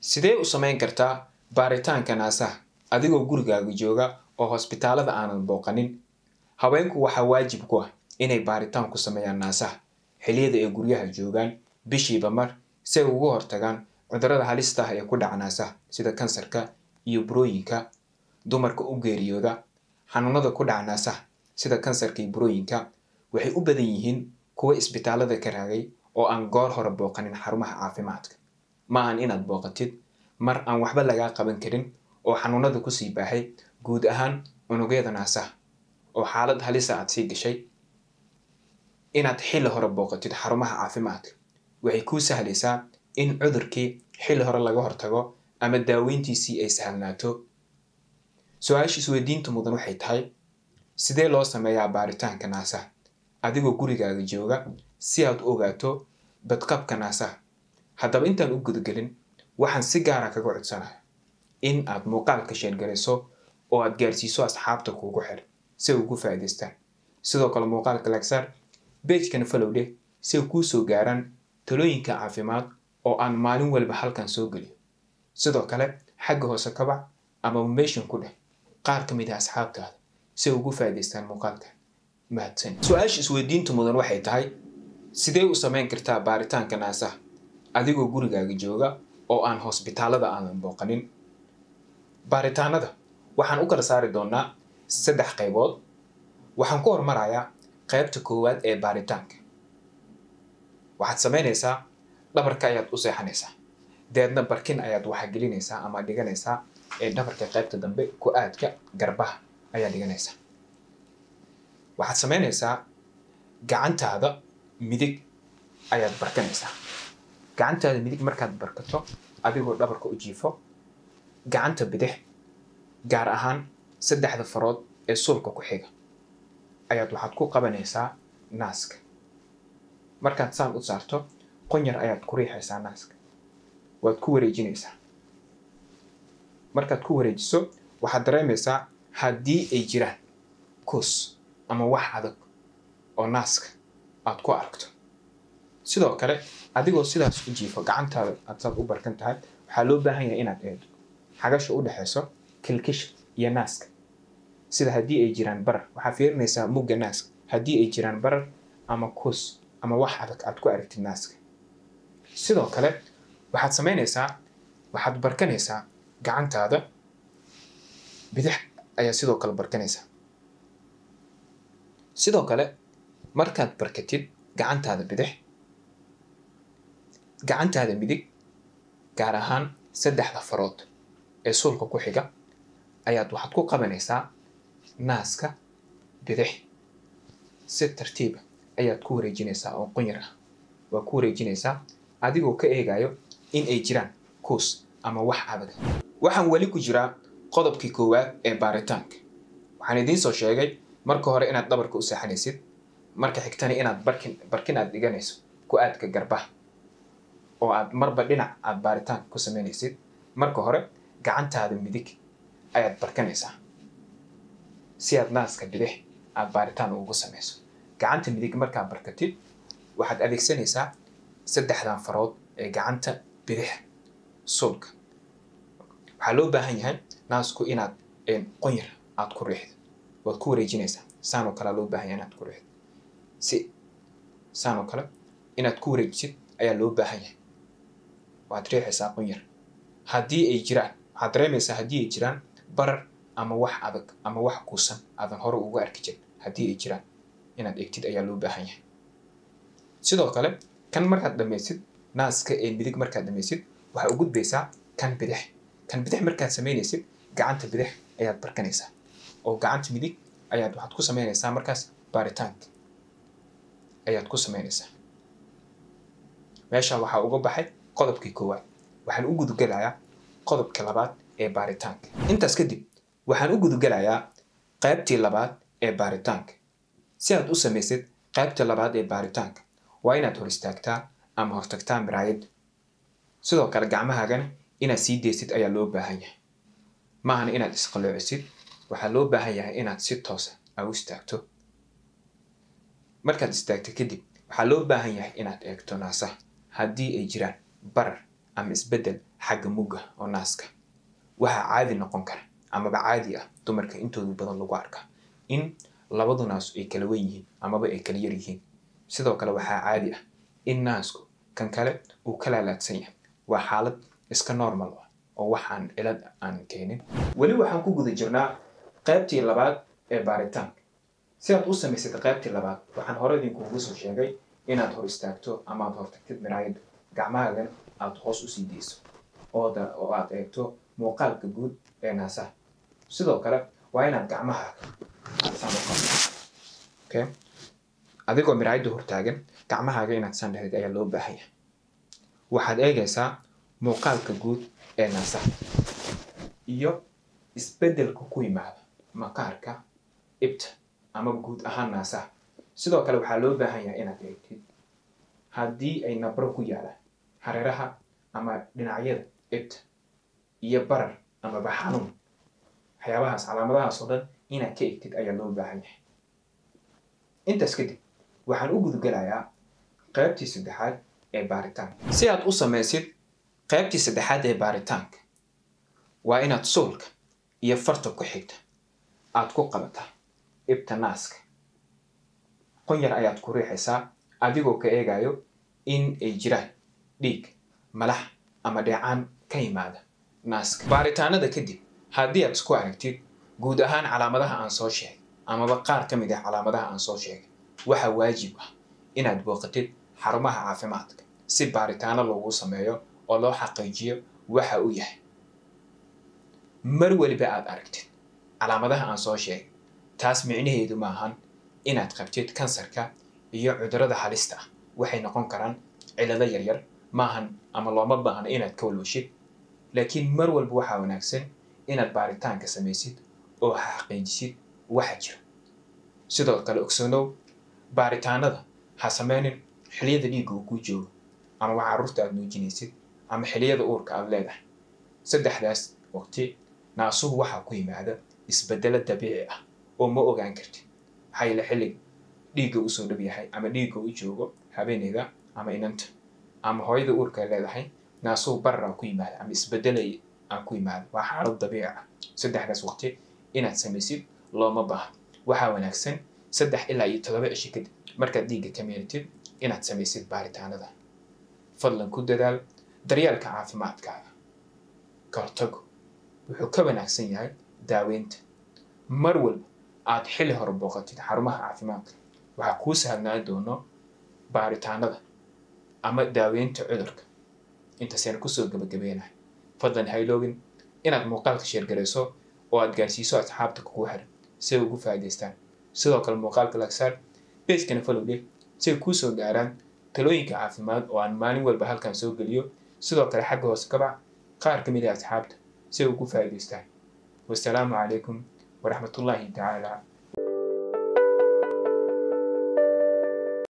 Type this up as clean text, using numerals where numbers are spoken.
Sidee u samayn kartaa baaritaanka naasaha adigoo gurigaaga jooga oo hosbitaalada aanan booqanin? Haweenku waxaa waajib ku ah inay baaritaan ku sameeyaan naasaha xilliyada ay guryaha joogaan bishiiba mar si ay uga hortagaan cudurrada halista ah ee ku dhaca naasaha sida kansarka iyo burooyinka. Dumarka u geeriyooda xanuunada ku dhaca naasaha sida kansarka iyo burooyinka waxay u badan yihiin kuwa isbitaalada ka raagay oo aan goor hore booqanin xarumaha caafimaadka. Maahan inaad booqatid mar aan waxba lagaa qaban karin oo xanuunada ku sii baahay guud ahaan unugyada naasaha oo xaalad halis ah aad sii gashay. Inaad xilli hore booqatid xarumaha caafimaadka waxay kuu sahlaysaa in cudurkii xilli hore laga hortago ama daaweyntiisii ay sahlnaato. Su'aasha isweydiinta mudan waxay tahay, sidee loo sameeyaa baaritaanka naasaha adigoo gurigaaga jooga si aad u ogaato badqabka naasaha? Haddaba intaan u gudagelin, waxaan si gaar ah kaga codsanayaa in aad muuqaalka share garayso oo aad gaarsiiso asxaabta kuugu xidhan si ay ugu faa'iidaystaan. Sidoo kale muuqaalka like saar, page-kana follow dheh si ay kuu soo gaaraan talooyinka caafimaad oo aan maalin walba halkan soo geliyo. Sidoo kale xagga hoose ka bax ama mention ku dheh qaar ka mid ah asxaabtaada si ay ugu faa'iidaystaan muuqaalka. Mahadsan. Su'aasha isweydiinta mudan waxay tahay, sidee u samayn kartaa baaritaanka naasaha adigoo gurigaaga jooga oo aan hosbitaalada aanan booqanin? Baaritaanada waxaan u kala saari doonaa 3 qaybood. Waxaan ku hormarayaa qaybta koowaad ee baaritaanka. Waxaad samaynaysaa dhabarka ayaad u seexanaysaa. Deedna barkin ayaad waxa gelinaysaa ama dhiganaysaa ee dhabarka qaybta dambe ku aadka garbaha ayaa dhiganaysaa. Waxaad samaynaysaa gacantaada midig ayaad barkanaysaa. Gacantaada midig markaad barkato adigoo dhabarka u jiifo, gacanta bidix gaar ahaan 3 farood ee sulka ku xiga ayaad waxaad ku qabanaysaa naaska. Markaad saan u saarto, qonyar ayaad ku riixaysaa naaska. Waad ku wareejinaysaa. Markaad ku wareejiso, waxaad dareemaysaa haddii ay jiraan kus ama wax adag oo naaska aad ku aragto. Sidoo kale adigoo sidaas u jiifo gacantaada aad saad u barkan tahay, waxaa loo baahan yahay inaad eegto xagasha u dhaxayso kilkisha iyo naaska. Sida haddii ay jiraan barar, waxaa fiirinaysaa mugga naaska haddii ay jiraan barar ama kus ama wax adag aad ku aragtid naaska. Sidoo kale waxaad samaynaysaa, waxaad barkanaysaa gacantaada bidix ayaa sidoo kale barkanaysaa. Sidoo kale markaad barkatid gacantaada bidix, gacantaada midig gaar ahaan 3 farood ee sulka ku xiga ayaad waxaad ku qabanaysaa naaska bidix. Si tartiib ah ayaad ku wareejinaysaa oo qonyar ah. Waa ku wareejinaysaa adigoo ka eegayo in ay jiraan kus ama wax adag. Waxaan wali ku jiraa qodobkii koowaad ee baaritaanka. Waxaan idiin soo sheegay marka hore inaad dhabarka u seexanaysid, marka xigtana inaad barkin aad dhiganayso ku aadka garbaha oo aad marba dhinac aad baaritaan ku samaynaysid. Marka hore gacantaada midig ayaad barkanaysaa si aad naaska bidix aad baaritaan ugu samayso. Gacanta midig markaad barkatid, waxaad adeegsanaysaa 3 farood ee gacanta bidix sulka. Waxaa loo baahan yahay naasku inaad qonyar aad ku riixdo. Waad ku wareejinaysaa. Saan oo kale loo baahan yahay inaad ku riixdo. Saan oo kale inaad ku wareejisid ayaa loo baahan yahay. Waad riixaysaa qonyar. Haddii ay jiraan, waxaad dareemaysaa haddii ay jiraan barar ama wax adag ama wax kuusan aadan hore uga arki jirin. Haddii ay jiraan inaad eegtid ayaa loo baahan yahay. Sidoo kale kan markaad dhamaysid naaska ee midig markaad dhamaysid, waxaad u gudbaysaa kan bidix. Kan bidix markaad samaynaysid, gacanta bidix ayaad barkanaysaa oo gacanta midig ayaad waxaad ku samaynaysaa markaas baaritaanka ayaad ku samaynaysaa. Meesha waxaa uga baxay qodobkii koowaad. Waxaan u gudgalayaa qodobka labaad ee baaritaanka. Intaas kadib waxaan u gudgalayaa qaybtii labaad ee baaritaanka. Si aad u samaysid qaybta labaad ee baaritaanka, waa inaad hor istaagtaa ama hortagtaa miraayad. Sidoo kale gacmahaagana inaad sii deysid ayaa loo baahan yahay. Maahan inaad isqaloocisid. Waxaa loo baahan yahay inaad si toos ah u istaagto. Markaad istaagto kadib, waxaa loo baahan yahay inaad eegto naasaha haddii ay jiraan barar ama isbeddel xagga mugga oo naaska. Waxaa caadi noqon kara amaba caadi ah dumarka intooda badan lagu arkaa in labadu naas ay kala weyn yihiin amaba ay kala yar yihiin. Sidoo kale waxaa caadi ah in naasku kan kale uu ka laalaadsan yahay. Waa xaalad iska normal ah oo waxaan cilad aan keenin. Weli waxaan ku guda jirnaa qaybtii labaad ee baaritaanka. Si aad u samaysay qaybtii labaad, waxaan hore idinkuugu soo sheegay inaad hor istaagto ama aad hortagtid miraayadda, gacmahaagan aad hoos u sii deyso oo aad eegto muuqaalka guud ee naasaha. Sidoo kale waa inaad gacmahaaga saan u qabto. Okay? Adigoo miraayadda hortaagan, gacmahaaga inaad saan dhahid ayaa loo baahan yahay. Waxaad eegaysaa muuqaalka guud ee naasaha iyo isbeddelka ku yimaada maqaarka ibta ama guud ahaan naasaha. Sidoo kale waxaa loo baahan yahay inaad eegtid haddii ay nabro ku yaalaan hareeraha ama dhinacyada ibta iyo barar amaba xanuun. Waxyaabahaas calaamadahaas oo dhan inaad ka eegtid ayaa loo baahan yahay. Intaas kadib waxaan u gudgalayaa qaybtii saddexaad ee baaritaanka. Si aad u samaysid qaybtii saddexaad ee baaritaanka, waa inaad suulka iyo farta ku xigta aad ku qabataa ibta naaska. Qonyar ayaad ku riixaysaa adigoo ka eegayo in ay jiraan dhiig, malax ama dheecaan ka yimaada naaska. Baaritaanada kadib, haddii aad isku aragtid guud ahaan calaamadaha aan soo sheegay amaba qaar ka mid ah calaamadaha aan soo sheegay, waxaa waajib ah inaad booqatid xarumaha caafimaadka si baaritaano loogu sameeyo oo loo xaqiijiyo waxa uu yahay. Mar waliba aad aragtid calaamadaha aan soo sheegay, taas micnaheedu maahan inaad qabtid kansarka iyo cudurrada halista ah. Waxay noqon karaan cilado yaryar, maahan ama looma baahna inaad ka walwashid. Laakiin mar walba waxaa wanaagsan inaad baaritaanka samaysid oo xaqiijisid waxa jira. Sidoo kale ogsoonow, baaritaanada ha sameynin xilliyada dhiigga uu ku joogo ama carruurta aad nuujinaysid ama xilliyada uurka aad leedahay. Saddexdaas waqti naasuhu waxaa ku yimaada isbeddelo dabiici ah oo ma ogaan kartid. Maxaa yeelay xilliga dhiigga uu soo dhab yahay ama dhiigga uu joogo habeenayda ama inanta ama hooyada uurka leedahay, naasuhu barar ku yimaada ama isbeddelay aan ku yimaada. Waa xaalad dabiici ah. Saddexdaas waqti inaad samaysid looma baahna. Waxaa wanaagsan 3 ilaa 7 cisho kadib markaad dhiigga ka meeritid inaad samaysid baaritaanada. Fadlan ku dadaal daryeelka caafimaadkaaga. Ka hortagu wuxuu ka wanaagsan yahay daaweynta. Mar walba aad xilli hore booqatid xarumaha caafimaadka, waxaa kuu sahlnaan doono baaritaanada ama daaweynta cudurka. Intaasayna kusoo gabagabeynahay. Fadlan ha iloobin inaad muuqaalka share garayso oo aad gaarsiiso asxaabta kugu xiran si ay ugu faa'iidaystaan. Sidoo kale muuqaalka like saar, page-kana follow dheh si ay kuu soo gaaraan talooyinka caafimaad oo aan maalin walba halkan soo geliyo. Sidoo kale xagga hoose ka bax qaar ka mid ah asxaabta si ay ugu faa'iidaystaan. Wassalaamu calaykum ورحمة الله تعالى